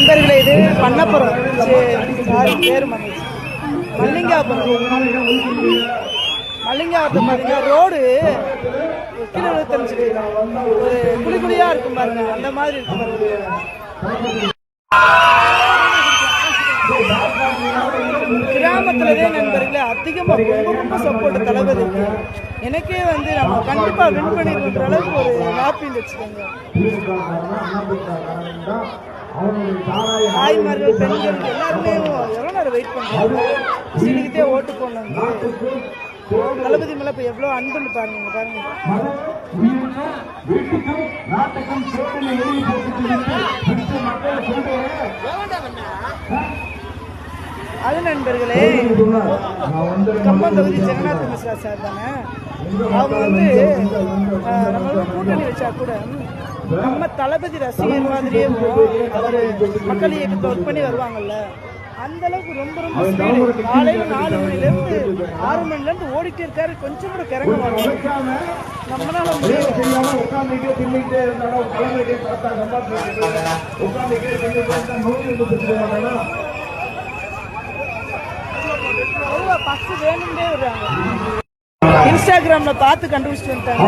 நண்பர்களே, இது பண்ணப்புறம் பேர் மல்லிங்காபுரம். மல்லிங்காபுரத்தை பார்த்தீங்கன்னா ரோடு கீழே 25 ஒரு குழிக்குழியா இருக்கும் பாருங்க, அந்த மாதிரி இருக்கும் பாருங்க. கிராமத்துலதே நண்பர்களே அதிகமாக ரொம்ப சப்போர்ட் தளபதி. எனக்கே வந்து நம்ம கண்டிப்பாக வின் பண்ணிடுற அளவுக்கு ஒரு ஹாப்பின்னு வச்சுக்கோங்க. தாய்மார்கள் பெண்கள் எல்லாருமே எவ்வளோ நேரம் வெயிட் பண்ணுறாங்க, சீனிக்கிட்டே ஓட்டு போடணும். தளபதி மேலே இப்போ எவ்வளோ அன்புன்னு பாருங்க பாருங்க. அது நண்பர்களே, கம்பம் தொகுதி ஜெகநாத் மிஸ்ரா சார் தானே. அவங்க வந்து நம்மளோட கூட்டணி வச்சா கூட நம்ம தளபதி ரசிகர் மாதிரியே அவர் மக்கள் இயக்கத்தை ஒர்க் பண்ணி வருவாங்கல்ல, அந்த அளவுக்கு ரொம்ப ரொம்ப ஸ்பீடு. காலையில் 4 மணிலேருந்து 6 மணிலேருந்து ஓடிட்டே இருக்காரு. கொஞ்சம் கூட கிறங்க வரும் நம்மளால பஸ் வேணும்னே வருவாங்க. இன்ஸ்டாகிராம்ல பார்த்து கண்டுபிடிச்சிட்டு வந்துட்டாங்க.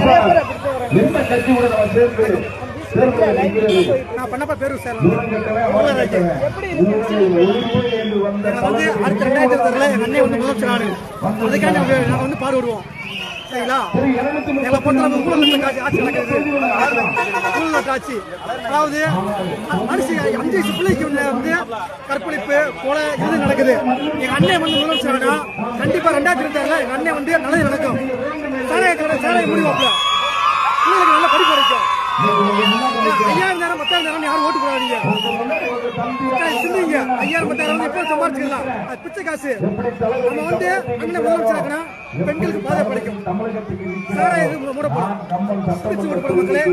பண்ணப்பா பேரு சார் எப்படி வந்து அடுத்த 2020 எங்க அண்ணன் வந்து முதலமைச்சர். அதுக்காக நாங்கள் வந்து பாடுபடுவோம். சரிங்களா? எங்களை பொறுத்தளவு ஊழல் ஆட்சி நடக்குது. ஊழல் ஆட்சி, அதாவது அரிசி 5 வயசு பிள்ளைக்கு வந்து கற்பழிப்பு கொலை இது நடக்குது. எங்க அண்ணன் வந்து முதலமைச்சர்னா கண்டிப்பா 2020 எங்க அண்ணன் வந்து நல்லது நடக்கும். சாராய முடிவாப்புல பிள்ளைகளுக்கு நல்ல படிப்பு கிடைக்கும். 5000 நேரம் 10,000 நேரம் யாரும் ஓட்டு போடாதீங்க. சிந்திங்க. 5000 10,000 எப்போ சம்பாதிச்சுக்கலாம். அது பிச்சை காசு. நம்ம வந்து அண்ணன் முதலமைச்சராக்கனா பெண்களுக்கு பாதை படைக்கும். சாராய இது மூடப்படும். பிச்சு ஓட்டு மக்களே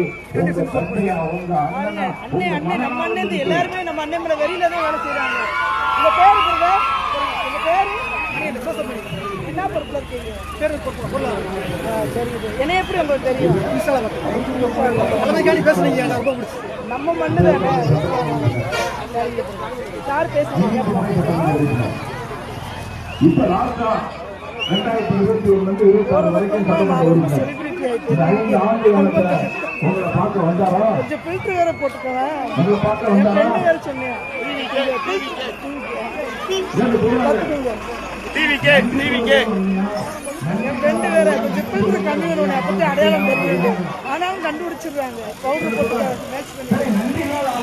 அண்ணன் நம்ம அண்ணன் எல்லாருமே நம்ம அண்ணன் மேல வெளியில தான் வேலை செய்யறாங்க. உங்க பேரு உங்க பேரு என்ன பொறுப்புல இருக்கீங்க? தெரியுது. என்ன எப்படி உங்களுக்கு தெரியும்? பேசுறீங்க, ரொம்ப பிடிச்சி. நம்ம மண்ணு தானே. சார் பேசுறீங்க. கொஞ்சம் ஃபில்டர் வேற போட்டுக்கோங்க. சொன்னேன் என் ஃப்ரெண்டு வேற கொஞ்சம் ஃபில்டர் கம்மி வேணும், அப்படி அடையாளம் தெரியுது. ஆனாலும் கண்டுபிடிச்சிடுறாங்க. பவுடர் போட்டு மேட்ச் பண்ணி